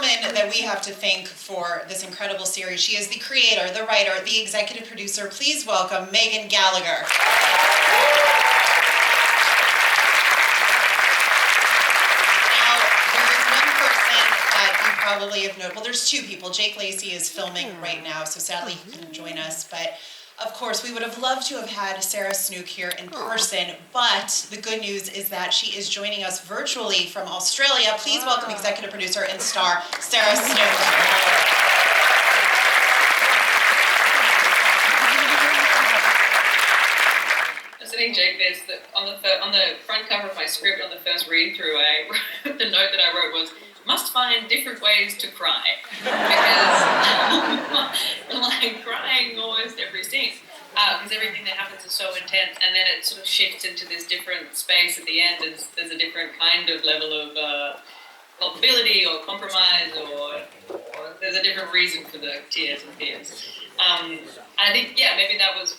woman that we have to thank for this incredible series. She is the creator, the writer, the executive producer. Please welcome Megan Gallagher. Now, there is one person that you probably have noted. Well, there's two people. Jake Lacey is filming right now, so sadly he couldn't join us. But of course, we would have loved to have had Sarah Snook here in person, but the good news is that she is joining us virtually from Australia. Please welcome executive producer and star, Sarah Snook. I was telling Jake this, that on the front cover of my script, on the first read through, the note that I wrote was, must find different ways to cry, because we're like crying almost every scene, because everything that happens is so intense, and then it sort of shifts into this different space at the end. There's a different kind of level of culpability or compromise, or there's a different reason for the tears and fears. I think, yeah, maybe that was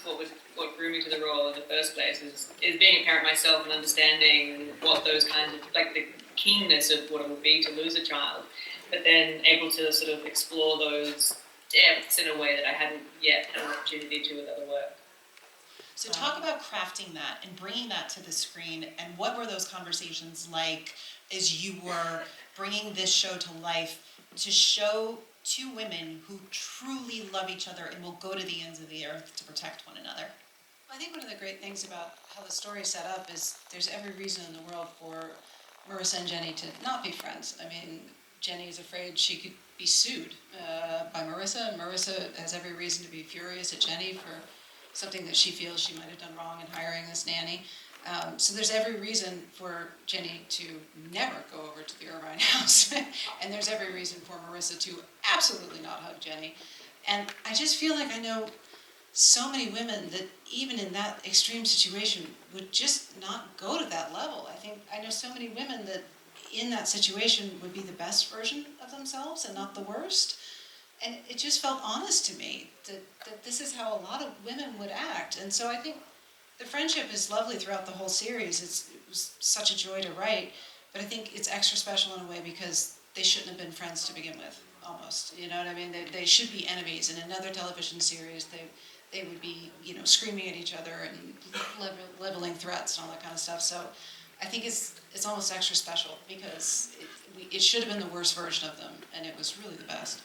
what drew me to the role in the first place, is being a parent myself and understanding what those kinds of, like the keenness of what it would be to lose a child, but then able to sort of explore those depths in a way that I hadn't yet had an opportunity to with other work. So talk about crafting that and bringing that to the screen, and what were those conversations like as you were bringing this show to life, to show two women who truly love each other and will go to the ends of the earth to protect one another? I think one of the great things about how the story is set up is there's every reason in the world for Marissa and Jenny to not be friends. I mean, Jenny is afraid she could be sued by Marissa, and Marissa has every reason to be furious at Jenny for something that she feels she might have done wrong in hiring this nanny. So there's every reason for Jenny to never go over to the Irvine house, and there's every reason for Marissa to absolutely not hug Jenny. And I just feel like I know so many women that even in that extreme situation would just not go to that level. I know so many women that in that situation would be the best version of themselves and not the worst. And it just felt honest to me that this is how a lot of women would act. And so I think the friendship is lovely throughout the whole series. It was such a joy to write, but I think it's extra special in a way because they shouldn't have been friends to begin with, almost. You know what I mean? They should be enemies. In another television series, they would be, screaming at each other and leveling threats and all that kind of stuff. So I think it's almost extra special because it should have been the worst version of them, and it was really the best.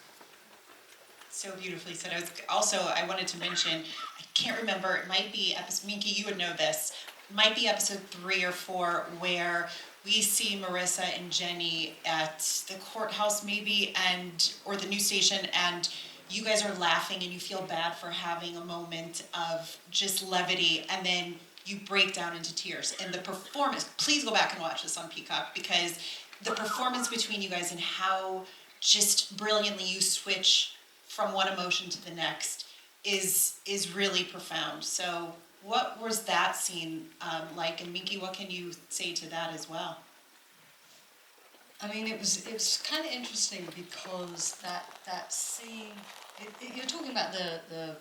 So beautifully said. I wanted to mention, I can't remember, it might be episode, Minky, you would know this, it might be episode 3 or 4, where we see Marissa and Jenny at the courthouse maybe, or the news station, and you guys are laughing and you feel bad for having a moment of just levity, and then you break down into tears. And the performance, please go back and watch this on Peacock, because the performance between you guys and how just brilliantly you switch from one emotion to the next is really profound. So what was that scene like? And Minky, what can you say to that as well? I mean, it was kind of interesting because that scene. You're talking about the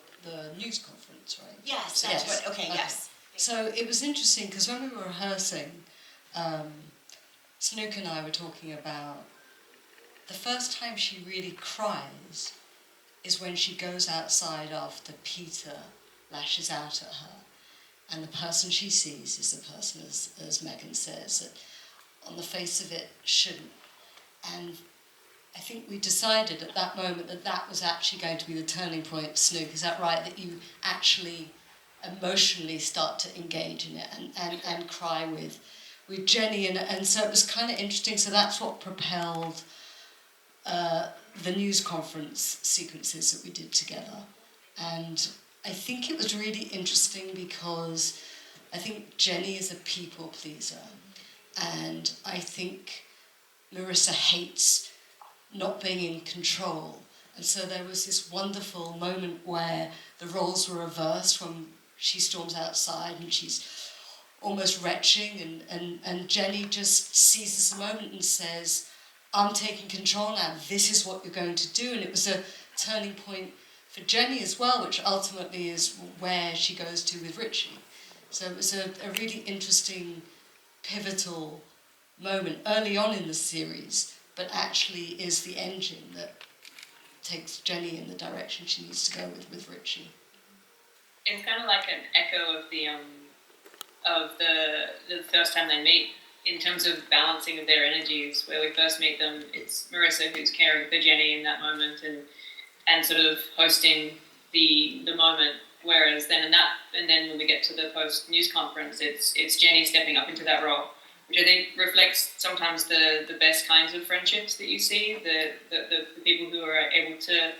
news conference, right? Yes, that's yes. What. Okay, yes. So it was interesting because when we were rehearsing, Snook and I were talking about the first time she really cries is when she goes outside after Peter lashes out at her, and the person she sees is the person, as Megan says, that on the face of it shouldn't. And I think we decided at that moment that was actually going to be the turning point, Snook. Is that right? That you actually emotionally start to engage in it and cry with Jenny. And so it was kind of interesting. So that's what propelled the news conference sequences that we did together. And I think it was really interesting because I think Jenny is a people pleaser. And I think Marissa hates not being in control. And so there was this wonderful moment where the roles were reversed when she storms outside and she's almost retching, and Jenny just seizes the moment and says, I'm taking control now, this is what you're going to do. And it was a turning point for Jenny as well, which ultimately is where she goes to with Richie. So it was a really interesting, pivotal moment early on in the series, but actually is the engine that takes Jenny in the direction she needs to go with Richie. It's kind of like an echo of the first time they meet in terms of balancing of their energies. Where we first meet them, it's Marissa who's caring for Jenny in that moment and sort of hosting the moment. Whereas then then when we get to the post news conference, it's Jenny stepping up into that role, which I think reflects sometimes the best kinds of friendships that you see, the people who are able to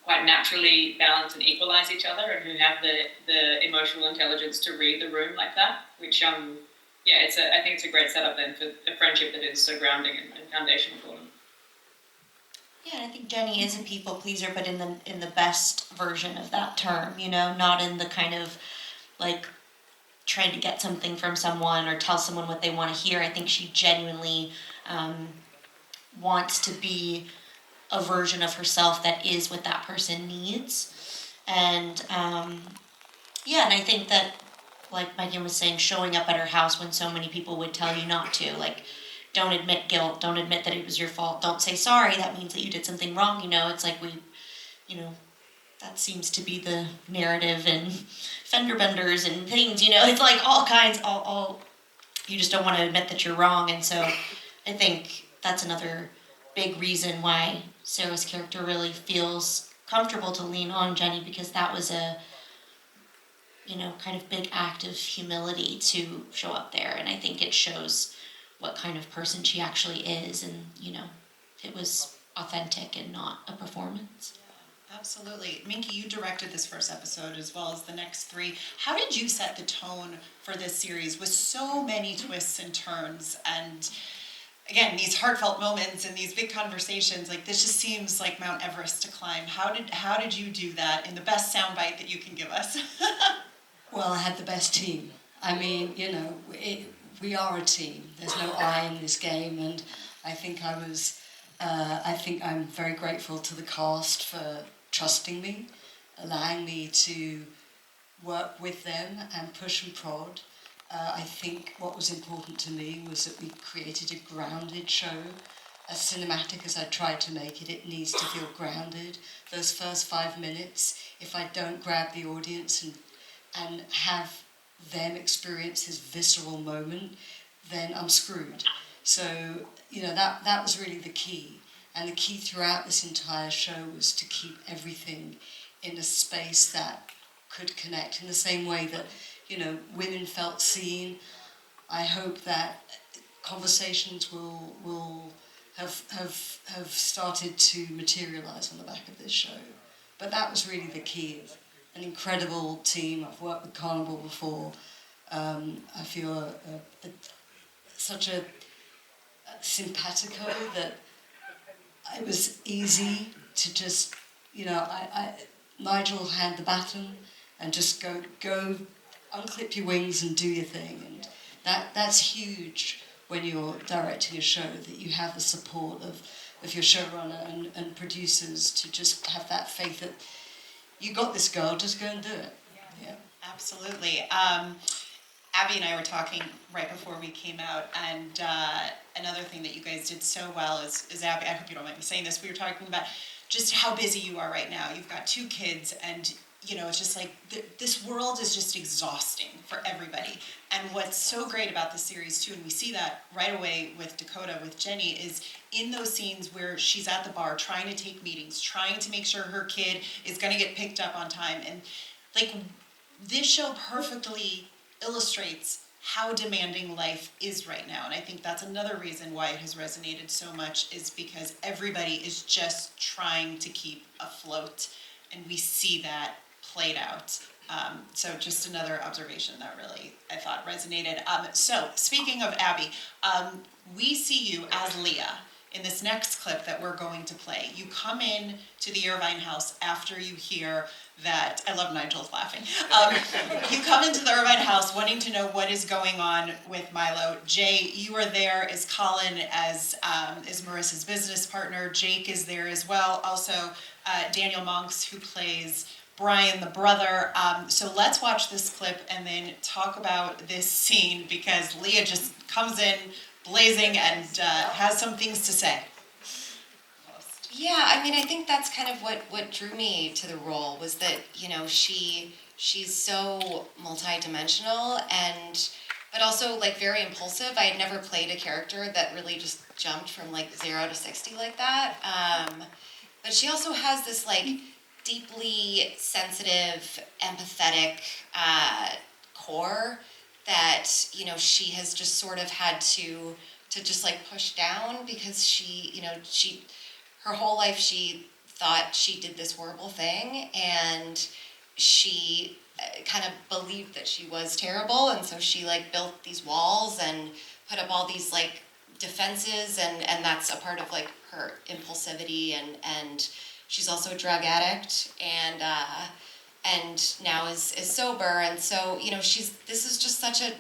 quite naturally balance and equalize each other, and who have the emotional intelligence to read the room like that. Which I think it's a great setup then for a friendship that is so grounding and foundational for them. Yeah, and I think Jenny is a people pleaser, but in the best version of that term, you know, not in the kind of like trying to get something from someone or tell someone what they want to hear. I think she genuinely wants to be a version of herself that is what that person needs. And and I think that, like Megan was saying, showing up at her house when so many people would tell you not to, like, don't admit guilt, don't admit that it was your fault, don't say sorry, that means that you did something wrong, you know, it's like that seems to be the narrative in fender benders and things, you know, it's like all kinds, all you just don't want to admit that you're wrong. And so I think that's another big reason why Sarah's character really feels comfortable to lean on Jenny, because that was a kind of big act of humility to show up there. And I think it shows what kind of person she actually is. And, it was authentic and not a performance. Yeah, absolutely. Minky, you directed this first episode as well as the next 3. How did you set the tone for this series with so many twists and turns? And again, these heartfelt moments and these big conversations, like this just seems like Mount Everest to climb. How did you do that in the best soundbite that you can give us? Well, I had the best team. I mean, we are a team. There's no I in this game, and I think I'm very grateful to the cast for trusting me, allowing me to work with them and push and prod. I think what was important to me was that we created a grounded show. As cinematic as I tried to make it, it needs to feel grounded. Those first 5 minutes, if I don't grab the audience and have them experience this visceral moment, then I'm screwed. So, that was really the key. And the key throughout this entire show was to keep everything in a space that could connect in the same way that, women felt seen. I hope that conversations will have started to materialise on the back of this show. But that was really the key. An incredible team. I've worked with Carnival before. I feel such a simpatico that it was easy to just, Nigel had the baton and just go, unclip your wings and do your thing. And that's huge when you're directing a show, that you have the support of your showrunner and producers to just have that faith that you got this, girl, just go and do it. Yeah. Absolutely. Abby and I were talking right before we came out, and another thing that you guys did so well is Abby, I hope you don't mind me saying this, we were talking about just how busy you are right now. You've got 2 kids, and it's just like this world is just exhausting for everybody. And what's so great about this series too, and we see that right away with Dakota, with Jenny, is in those scenes where she's at the bar trying to take meetings, trying to make sure her kid is going to get picked up on time. And like, this show perfectly illustrates how demanding life is right now. And I think that's another reason why it has resonated so much, is because everybody is just trying to keep afloat. And we see that played out. So just another observation that really, I thought, resonated. So speaking of Abby, we see you as Leah in this next clip that we're going to play. You come in to the Irvine house after you hear that, I love Nigel's laughing. You come into the Irvine house wanting to know what is going on with Milo. Jay, you are there as Colin, as is Marissa's business partner. Jake is there as well. Also, Daniel Monks, who plays Brian, the brother. So let's watch this clip and then talk about this scene, because Leah just comes in blazing and has some things to say. Yeah, I mean, I think that's kind of what drew me to the role was that, you know, she's so multidimensional and but also like very impulsive. I had never played a character that really just jumped from like 0 to 60 like that. But she also has this like deeply sensitive, empathetic core that, you know, she has just sort of had to just like push down because she, you know, her whole life she thought she did this horrible thing and she kind of believed that she was terrible, and so she like built these walls and put up all these like defenses, and that's a part of like her impulsivity, and she's also a drug addict and now is sober, and so, you know, this is just such a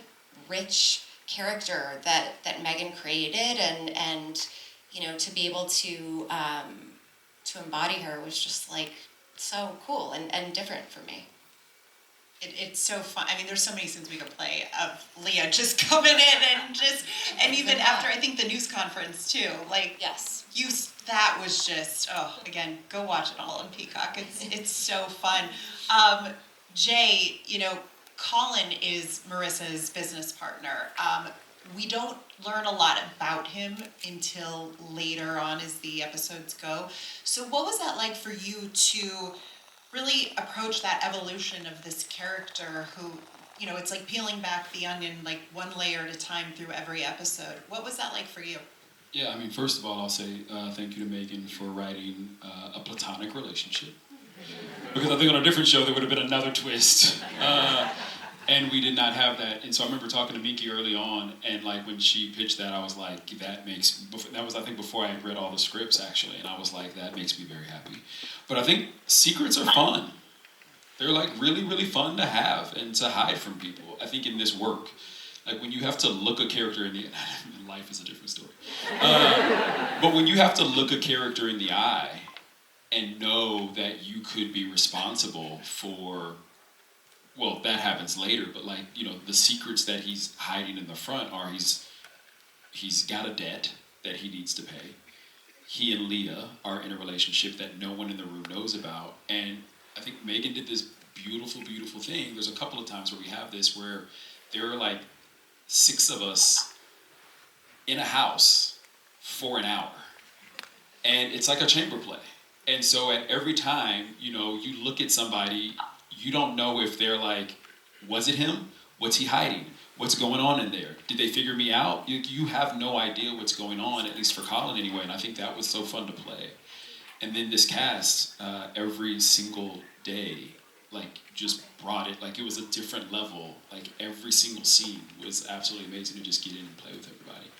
rich character that Megan created, and you know, to be able to embody her was just like so cool and different for me. It's so fun. I mean, there's so many scenes we could play of Leah just coming in and even after, I think, the news conference too. Like, Yes. That was just, again, go watch it all on Peacock. It's so fun. Jay, you know, Colin is Marissa's business partner. We don't learn a lot about him until later on as the episodes go. So what was that like for you to really approach that evolution of this character who, you know, it's like peeling back the onion like one layer at a time through every episode. What was that like for you? Yeah, I mean, first of all, I'll say thank you to Megan for writing a platonic relationship. Because I think on a different show there would have been another twist. And we did not have that. And so I remember talking to Minky early on, and like when she pitched that, I was like, that was, I think, before I had read all the scripts actually, and I was like, that makes me very happy. But I think secrets are fun. They're like really, really fun to have and to hide from people. I think in this work, like when you have to look a character in the, life is a different story. But when you have to look a character in the eye and know that you could be responsible for, well, that happens later, but like, you know, the secrets that he's hiding in the front are he's got a debt that he needs to pay. He and Leah are in a relationship that no one in the room knows about. And I think Megan did this beautiful, beautiful thing. There's a couple of times where we have this where there are like 6 of us in a house for an hour. And it's like a chamber play. And so at every time, you know, you look at somebody, you don't know if they're like, was it him? What's he hiding? What's going on in there? Did they figure me out? You have no idea what's going on, at least for Colin anyway, and I think that was so fun to play. And then this cast, every single day, like, just brought it, like it was a different level. Like, every single scene was absolutely amazing to just get in and play with everybody.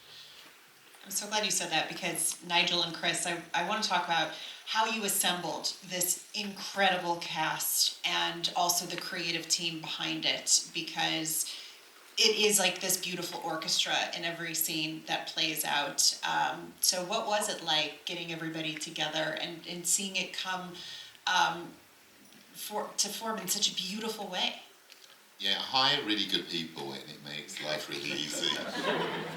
I'm so glad you said that because Nigel and Chris, I want to talk about how you assembled this incredible cast and also the creative team behind it, because it is like this beautiful orchestra in every scene that plays out. So what was it like getting everybody together and seeing it come to form in such a beautiful way? Yeah, hire really good people and it makes life really easy.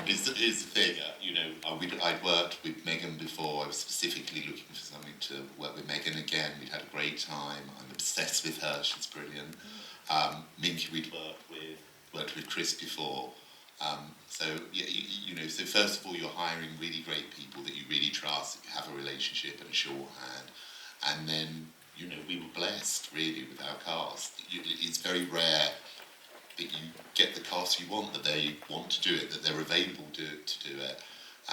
Is the thing, you know, I'd worked with Megan before. I was specifically looking for something to work with Megan again. We'd had a great time. I'm obsessed with her. She's brilliant. Minky we'd worked with Chris before. So, yeah, you know, so first of all, you're hiring really great people that you really trust, that you have a relationship and a shorthand. And then, you know, we were blessed, really, with our cast. It's very rare that you get the cast you want, that they want to do it, that they're available to do it.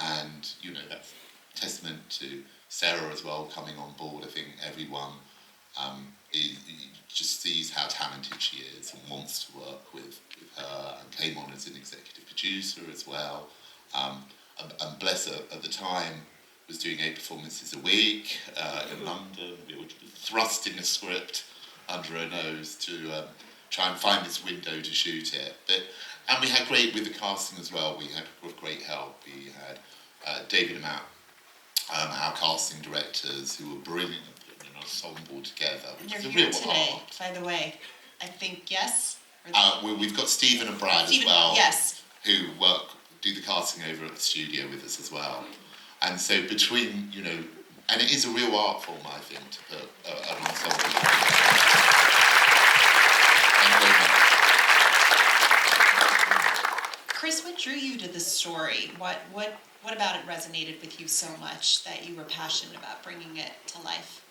And, you know, that's testament to Sarah as well coming on board. I think everyone just sees how talented she is and wants to work with her, and came on as an executive producer as well. And bless her, at the time, was doing 8 performances a week in London. We were thrust in a script under her nose to try and find this window to shoot it. And we had great with the casting as well. We had great help. We had David and Matt, our casting directors, who were brilliant at putting an ensemble together. And you're It's a here real today, art. by the way. I think, yes? We've got Stephen and Brad Stephen, as well, yes. who work do the casting over at the studio with us as well. And so between, you know, and it is a real art form, I think, to put an ensemble together. Thank you very much. Chris, what drew you to the story? What about it resonated with you so much that you were passionate about bringing it to life?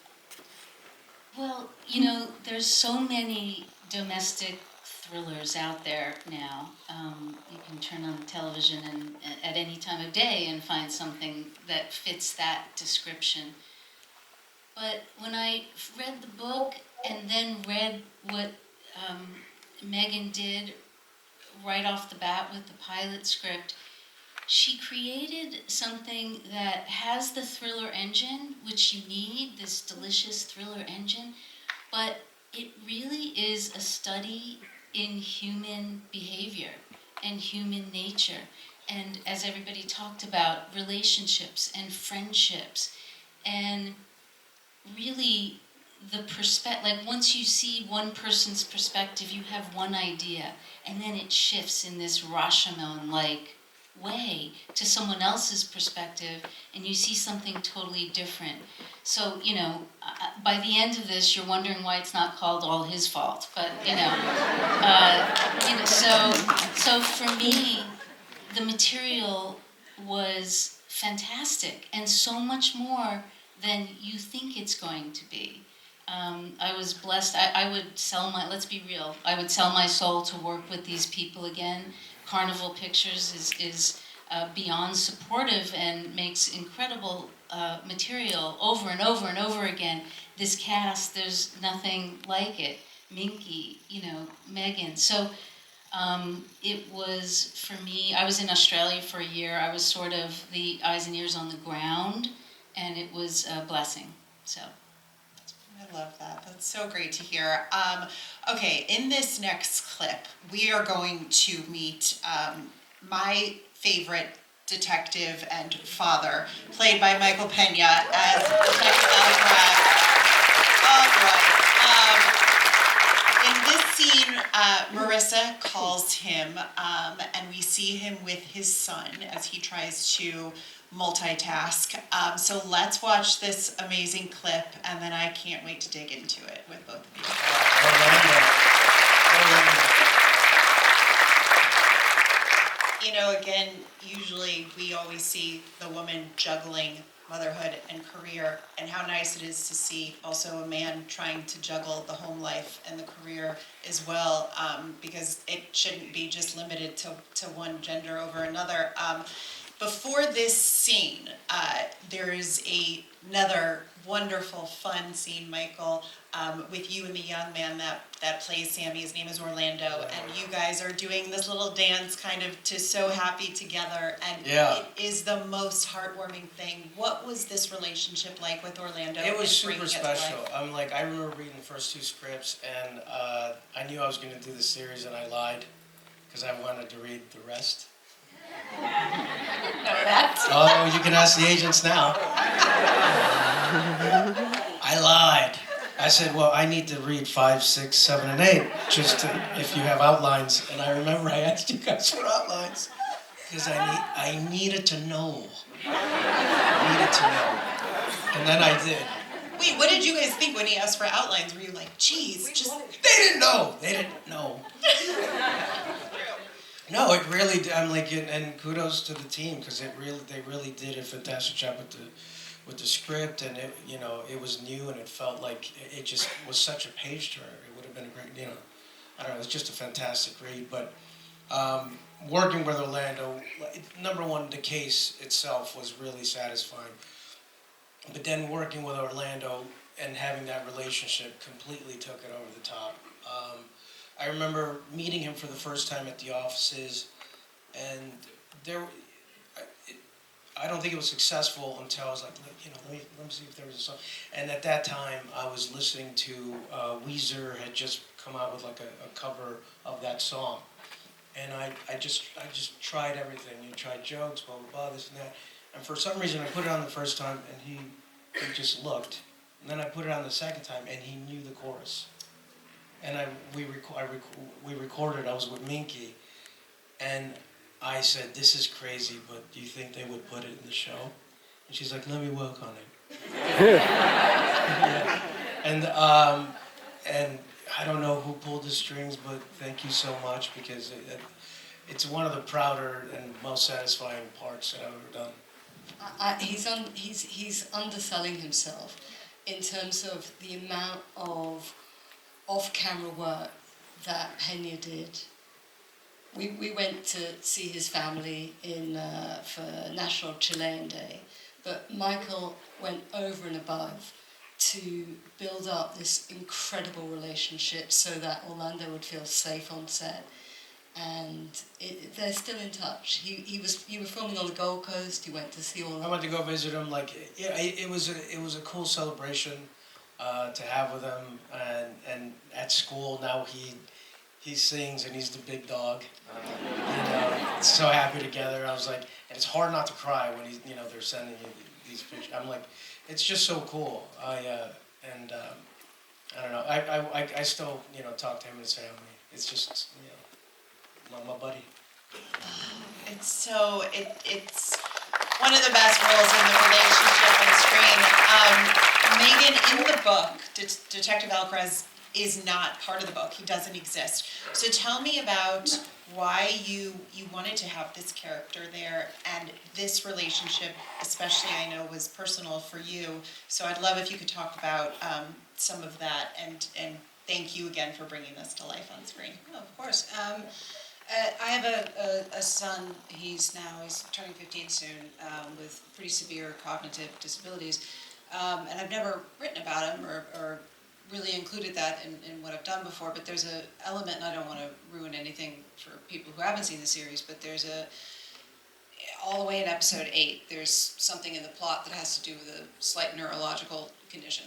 Well, there's so many domestic thrillers out there now. You can turn on the television and at any time of day and find something that fits that description. But when I read the book and then read what Megan did right off the bat with the pilot script, she created something that has the thriller engine, which you need, this delicious thriller engine, but it really is a study in human behavior and human nature. And as everybody talked about, relationships and friendships. And really the perspective, like once you see one person's perspective, you have one idea. And then it shifts in this Rashomon-like way to someone else's perspective, and you see something totally different. So, by the end of this, you're wondering why it's not called All His Fault. But, so for me, the material was fantastic and so much more than you think it's going to be. I was blessed. I would sell let's be real, I would sell my soul to work with these people again. Carnival Pictures is beyond supportive and makes incredible material over and over and over again. This cast, there's nothing like it. Minky, Megan. So it was, for me, I was in Australia for a year. I was sort of the eyes and ears on the ground, and it was a blessing. So. I love that. That's so great to hear. Okay, in this next clip, we are going to meet my favorite detective and father, played by Michael Pena as Detective Alcaraz. Oh boy. In this scene, Marissa calls him, and we see him with his son as he tries to multitask. So let's watch this amazing clip, and then I can't wait to dig into it with both of you. Again, usually we always see the woman juggling motherhood and career, and how nice it is to see also a man trying to juggle the home life and the career as well, because it shouldn't be just limited to one gender over another. Before this scene, there is another wonderful, fun scene, Michael, with you and the young man that plays Sammy. His name is Orlando, and you guys are doing this little dance kind of to So Happy Together, and It is the most heartwarming thing. What was this relationship like with Orlando? It was super special. I remember reading the first 2 scripts, and I knew I was going to do the series, and I lied, because I wanted to read the rest. Oh, you can ask the agents now. I lied. I said, well, I need to read 5, 6, 7, and 8, just to, if you have outlines. And I remember I asked you guys for outlines, because I needed to know. And then I did. Wait, what did you guys think when he asked for outlines? Were you like, geez, just... They didn't know. No, it really did. I'm like, and kudos to the team, because they really did a fantastic job with the script, and it was new, and it felt like it just was such a page turner. It would have been a great, I don't know, it was just a fantastic read. But working with Orlando, number one, the case itself was really satisfying. But then working with Orlando and having that relationship completely took it over the top. I remember meeting him for the first time at the offices, and I don't think it was successful until I was like, let me see if there was a song. And at that time, I was listening to Weezer had just come out with like a cover of that song, and I just tried everything. You tried jokes, blah blah blah, this and that. And for some reason, I put it on the first time, and he just looked. And then I put it on the second time, and he knew the chorus. And we recorded. I was with Minky, and I said, "This is crazy, but do you think they would put it in the show?" And she's like, "Let me work on it." Yeah. And I don't know who pulled the strings, but thank you so much because it's one of the prouder and most satisfying parts that I've ever done. He's underselling himself in terms of the amount of off-camera work that Pena did. We went to see his family for National Chilean Day, but Michael went over and above to build up this incredible relationship so that Orlando would feel safe on set. And they're still in touch. You were filming on the Gold Coast. You went to see all. I went to go visit him. Like, yeah, it was a cool celebration to have with him. And at school now he sings and he's the big dog. So happy together. I was like, and it's hard not to cry when they're sending you these pictures. I'm like, it's just so cool. I don't know. I still talk to him and his family. It's just my buddy. It's one of the best roles in the relationship on screen. Megan, in the book, Detective Alcaraz is not part of the book. He doesn't exist. So tell me about why you wanted to have this character there, and this relationship especially, I know, was personal for you. So I'd love if you could talk about some of that, and thank you again for bringing this to life on screen. Oh, of course. I have a son. He's turning 15 soon, with pretty severe cognitive disabilities, and I've never written about him or really included that in what I've done before. But there's an element, and I don't want to ruin anything for people who haven't seen the series, but there's all the way in episode 8, there's something in the plot that has to do with a slight neurological condition.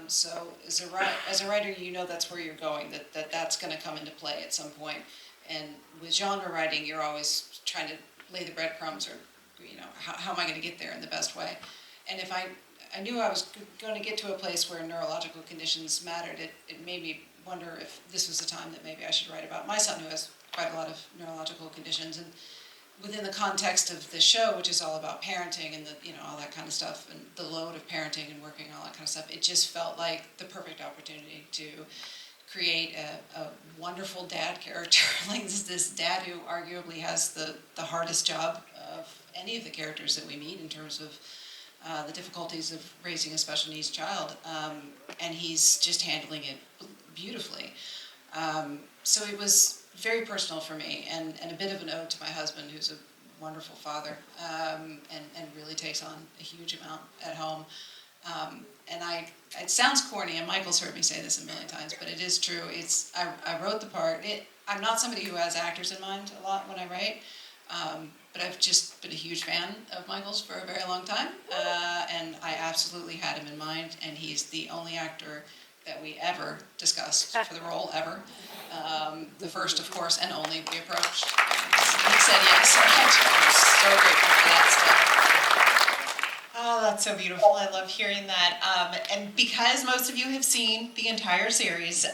So as a writer, that's where you're going, that's going to come into play at some point. And with genre writing, you're always trying to lay the breadcrumbs, or how am I going to get there in the best way? And if I knew I was going to get to a place where neurological conditions mattered, it made me wonder if this was the time that maybe I should write about my son, who has quite a lot of neurological conditions. And within the context of the show, which is all about parenting and all that kind of stuff, and the load of parenting and working and all that kind of stuff, it just felt like the perfect opportunity to create a wonderful dad character. Like this dad who arguably has the hardest job of any of the characters that we meet in terms of the difficulties of raising a special needs child, and he's just handling it beautifully. So it was very personal for me, and a bit of an ode to my husband, who's a wonderful father, and really takes on a huge amount at home. And it sounds corny, and Michael's heard me say this a million times, but it is true. I wrote the part. I'm not somebody who has actors in mind a lot when I write, but I've just been a huge fan of Michael's for a very long time, and I absolutely had him in mind, and he's the only actor that we ever discussed for the role, ever. The first, of course, and only we approached. He said yes. I'm so grateful for that stuff. Oh, that's so beautiful. I love hearing that. And because most of you have seen the entire series,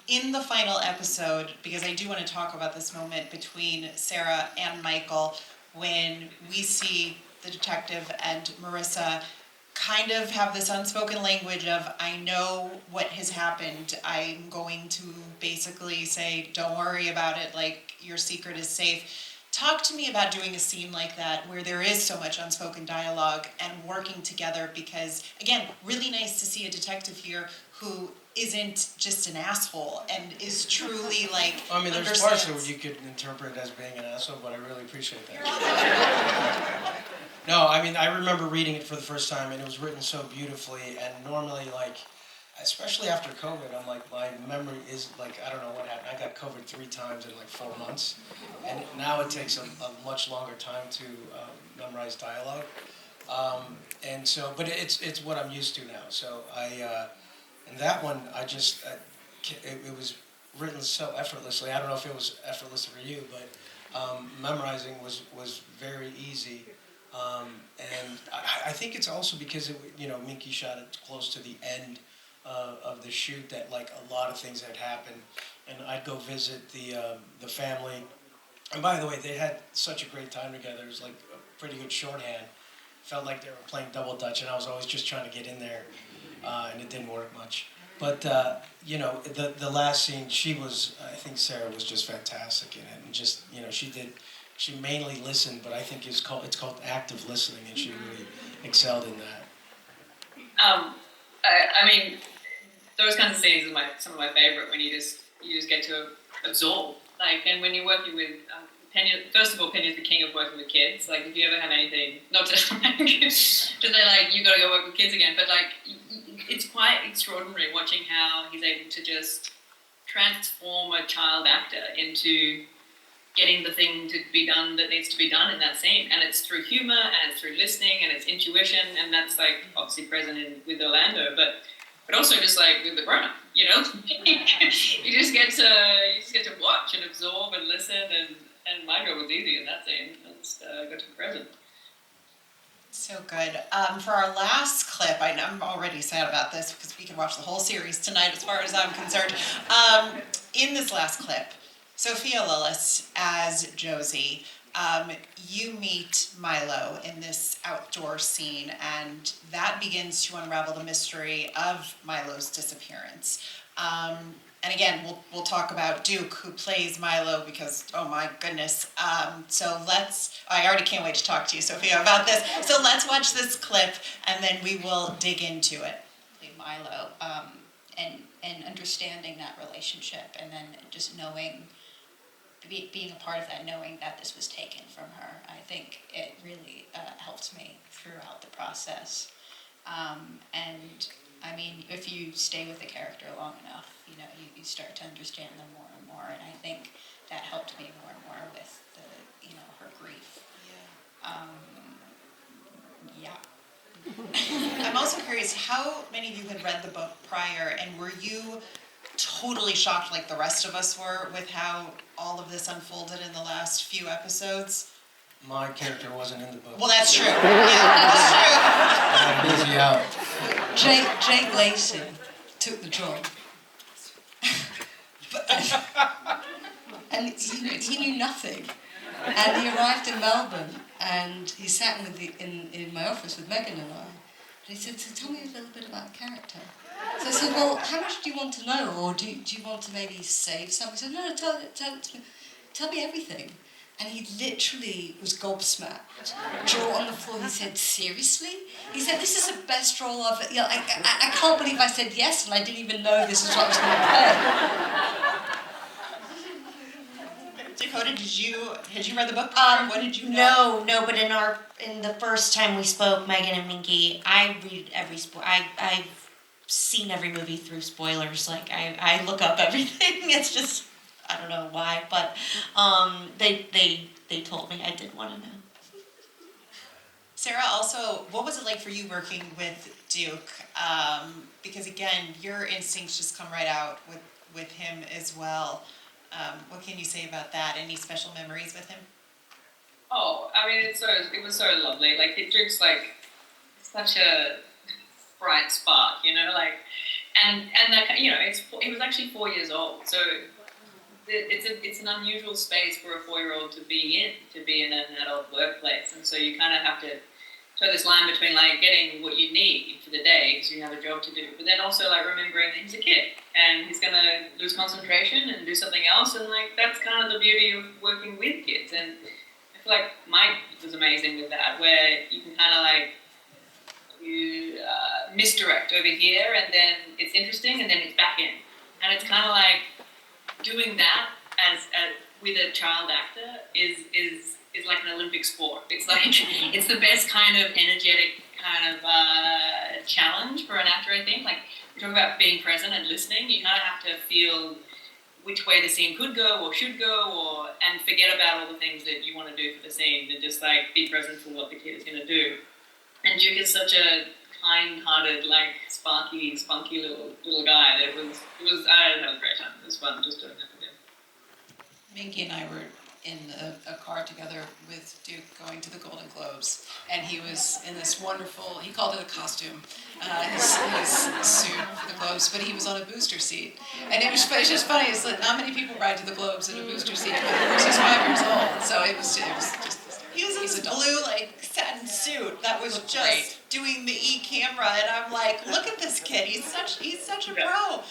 in the final episode, because I do want to talk about this moment between Sarah and Michael, when we see the detective and Marissa kind of have this unspoken language of, I know what has happened. I'm going to basically say, don't worry about it, like your secret is safe. Talk to me about doing a scene like that where there is so much unspoken dialogue and working together, because, again, really nice to see a detective here who isn't just an asshole and is truly like, I mean, there's parts of it you could interpret as being an asshole, but I really appreciate that. No, I mean, I remember reading it for the first time, and it was written so beautifully, and normally, like, especially after COVID, I'm like, my memory is like, I don't know what happened. I got COVID 3 times in like 4 months, and now it takes a much longer time to memorize dialogue. And so, but it's what I'm used to now. So and that one, it was written so effortlessly. I don't know if it was effortless for you, but memorizing was very easy. And I think it's also because Minky shot it close to the end of the shoot, that like a lot of things had happened, and I'd go visit the family And by the way, they had such a great time together. It was like a pretty good shorthand. Felt like they were playing double dutch, and I was always just trying to get in there, and it didn't work much. But you know, the last scene, I think Sarah was just fantastic in it, and just she mainly listened, but I think it's called active listening, and she really excelled in that. I mean, those kinds of scenes are some of my favorite when you just get to absorb. Like, and when you're working with Penny, first of all, Penny's the king of working with kids. Like, if you ever have anything, not to say like you got to go work with kids again, but like it's quite extraordinary watching how he's able to just transform a child actor into getting the thing to be done that needs to be done in that scene. And it's through humor, and it's through listening, and it's intuition, and that's like obviously present with Orlando, but also just like with the grown-up, you know, you just get to watch and absorb and listen, and my job was easy in that scene. I just got to be present. So good. For our last clip, I'm already sad about this because we can watch the whole series tonight as far as I'm concerned. In this last clip, Sophia Lillis as Josie, you meet Milo in this outdoor scene, and that begins to unravel the mystery of Milo's disappearance. And again, we'll talk about Duke, who plays Milo, because, oh my goodness. I already can't wait to talk to you, Sophia, about this. So let's watch this clip, and then we will dig into it. Milo, and understanding that relationship, and then just being a part of that, knowing that this was taken from her. I think it really helped me throughout the process. And I mean, if you stay with the character long enough, you know, you start to understand them more and more. And I think that helped me more and more with her grief. Yeah. I'm also curious, how many of you had read the book prior, and were you totally shocked like the rest of us were with how all of this unfolded in the last few episodes? My character wasn't in the book. Well, that's true. Yeah, that's true. Easy out. Jake Lacey took the job. And he knew nothing. And he arrived in Melbourne, and he sat in my office with Megan and I. And he said, "So tell me a little bit about the character." So I said, "Well, how much do you want to know? Or do you want to maybe save something?" He said, "No, tell it to me. Tell me everything." And he literally was gobsmacked. Jaw on the floor. He said, "Seriously?" He said, "This is the best role I've..." I can't believe I said yes, and I didn't even know this is what I was going to play. Dakota, had you read the book before? What did you know? No, but in the first time we spoke, Megan and Minky, I read every I've seen every movie through spoilers. Like I look up everything. It's just, I don't know why, but they told me I did want to know. Sarah, also, what was it like for you working with Duke? Because again, your instincts just come right out with him as well. What can you say about that? Any special memories with him? Oh, I mean, it was so lovely. Like, Duke's like such a bright spark, you know, like, and that, you know, he was actually 4 years old, so it's an unusual space for a 4-year-old to be in an adult workplace, and so you kind of have to toe this line between like getting what you need for the day because you have a job to do, but then also like remembering that he's a kid and he's gonna lose concentration and do something else, and like that's kind of the beauty of working with kids. And I feel like Mike was amazing with that, where you can kind of like you misdirect over here, and then it's interesting, and then it's back in, and it's kind of like doing that as with a child actor is like an Olympic sport. It's like it's the best kind of energetic kind of challenge for an actor, I think. Like we talk about being present and listening, you kind of have to feel which way the scene could go or should go, and forget about all the things that you want to do for the scene and just like be present for what the kid is going to do. And Duke is such a kind-hearted, like spunky little guy. That it was I had a great time. It was fun just doing that with him. Minky and I were in a car together with Duke going to the Golden Globes, and he was in this wonderful, he called it a costume, his suit for the Globes, but he was on a booster seat. And it's just funny, it's like not many people ride to the Globes in a booster seat, but of course he's 5 years old, so it was just He was in he's this adult. blue like satin suit that was Looked just great. doing the camera, and I'm like, look at this kid. He's such a pro.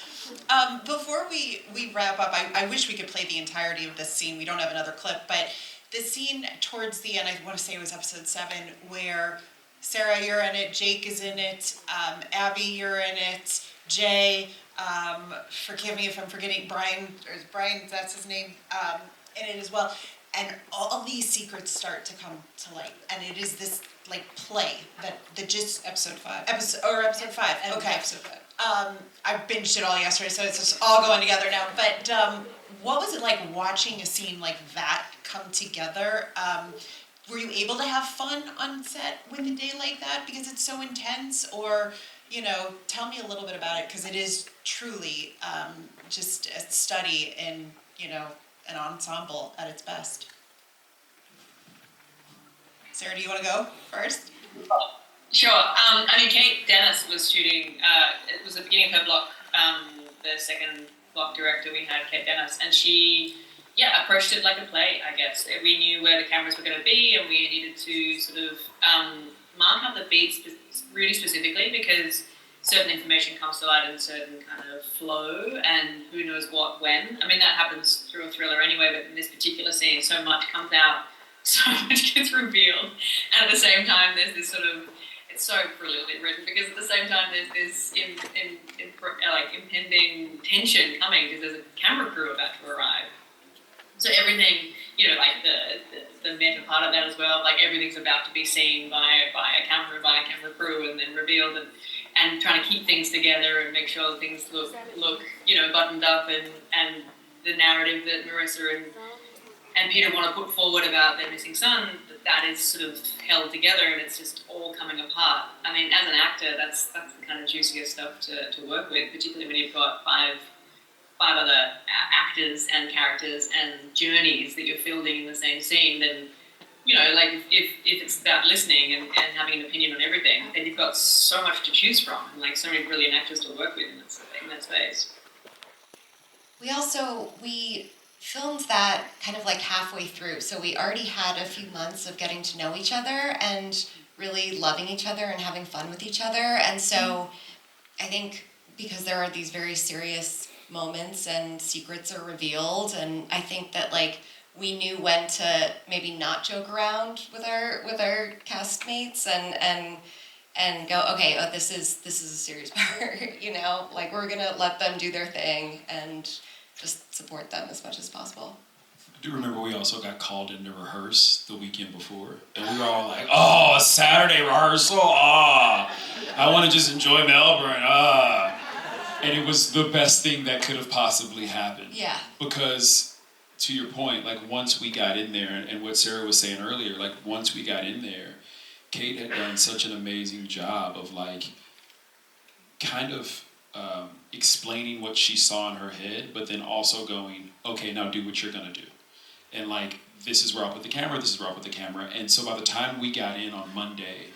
Before we wrap up, I wish we could play the entirety of this scene. We don't have another clip, but the scene towards the end, I want to say it was episode 7, where Sarah, you're in it, Jake is in it, Abby, you're in it, Jay, forgive me if I'm forgetting Brian, that's his name, in it as well. And all these secrets start to come to light, and it is this like play that just Episode 5. episode 5. End of Okay. Episode 5. I binged it all yesterday, so it's just all going together now. But what was it like watching a scene like that come together? Were you able to have fun on set with a day like that because it's so intense? Or, tell me a little bit about it, because it is truly just a study in, an ensemble at its best. Sarah, do you want to go first? Sure. Kate Dennis was shooting. It was the beginning of her block. The second block director we had, Kate Dennis, and she, approached it like a play. I guess we knew where the cameras were going to be, and we needed to sort of mark out the beats really specifically, because certain information comes to light in certain kind of flow, and who knows what when. I mean, that happens through a thriller anyway, but in this particular scene, so much comes out, so much gets revealed, and at the same time, there's this sort of, it's so brilliantly written, because at the same time, there's this impending tension coming, because there's a camera crew about to arrive. So everything, like the meta part of that as well, like everything's about to be seen by a camera crew, and then revealed, and trying to keep things together and make sure that things look buttoned up, and the narrative that Marissa and Peter want to put forward about their missing son, that is sort of held together, and it's just all coming apart. I mean, as an actor, that's the kind of juiciest stuff to work with, particularly when you've got five other actors and characters and journeys that you're fielding in the same scene. Then, if it's about listening and having an opinion on everything, then you've got so much to choose from, and like so many brilliant actors to work with in that space. We filmed that kind of like halfway through, so we already had a few months of getting to know each other and really loving each other and having fun with each other. And so I think because there are these very serious moments and secrets are revealed, and I think that we knew when to maybe not joke around with our castmates and go, okay, this is a serious part, we're gonna let them do their thing and just support them as much as possible. I do remember we also got called in to rehearse the weekend before, and we were all like, oh, a Saturday rehearsal, I want to just enjoy Melbourne, And it was the best thing that could have possibly happened. Yeah. Because, to your point, once we got in there, and what Sarah was saying earlier, once we got in there, Kate had done such an amazing job of explaining what she saw in her head, but then also going, okay, now do what you're gonna do. And this is where I'll put the camera, this is where I'll put the camera. And so by the time we got in on Monday,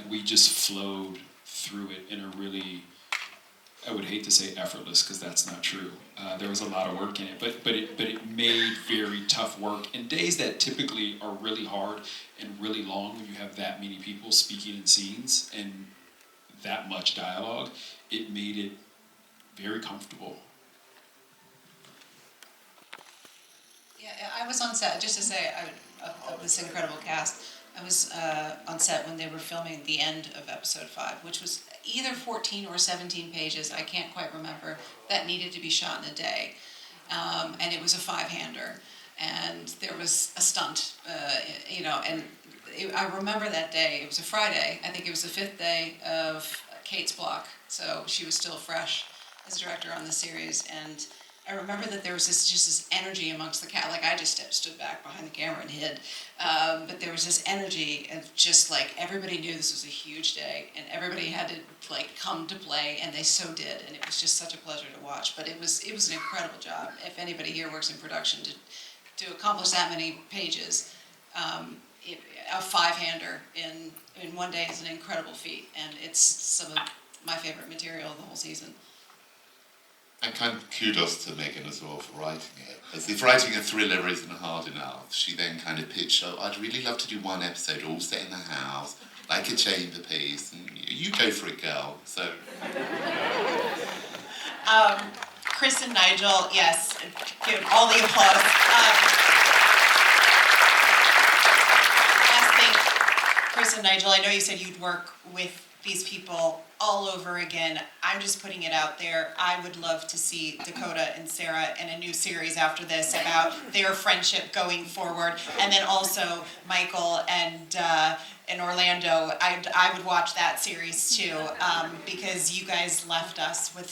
we just flowed through it in a really, I would hate to say effortless, because that's not true. There was a lot of work in it, but it made very tough work. And days that typically are really hard and really long, when you have that many people speaking in scenes and that much dialogue, it made it very comfortable. Yeah, I was on set, just to say, of this incredible cast. I was on set when they were filming the end of episode 5, which was either 14 or 17 pages, I can't quite remember, that needed to be shot in a day. And it was a 5-hander. And there was a stunt, I remember that day. It was a Friday. I think it was the 5th day of Kate's block. So she was still fresh as director on the series. And I remember that there was this energy amongst the cast. I just stood back behind the camera and hid. But there was this energy of just everybody knew this was a huge day, and everybody had to come to play, and they so did. And it was just such a pleasure to watch. But it was an incredible job. If anybody here works in production, to accomplish that many pages, a 5-hander in one day is an incredible feat, and it's some of my favorite material of the whole season. And kind of kudos to Megan as well for writing it. As if writing a thriller isn't hard enough, she then kind of pitched, oh, I'd really love to do one episode all set in the house, like a chamber piece, and you go for it, girl. So. Chris and Nigel, yes, give all the applause. Last thing, Chris and Nigel, I know you said you'd work with these people all over again. I'm just putting it out there. I would love to see Dakota and Sarah in a new series after this about their friendship going forward, and then also Michael and Orlando. I would watch that series too, because you guys left us with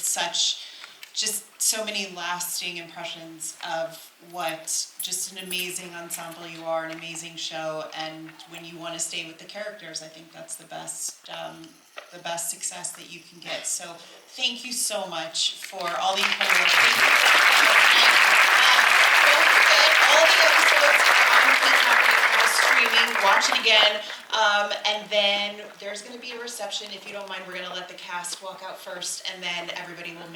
just so many lasting impressions of what just an amazing ensemble you are, an amazing show, and when you want to stay with the characters, I think that's the best success that you can get. So thank you so much for all the incredible work. Don't forget, all the episodes are on Peacock right now, streaming. Watch it again. And then there's going to be a reception. If you don't mind, we're going to let the cast walk out first, and then everybody will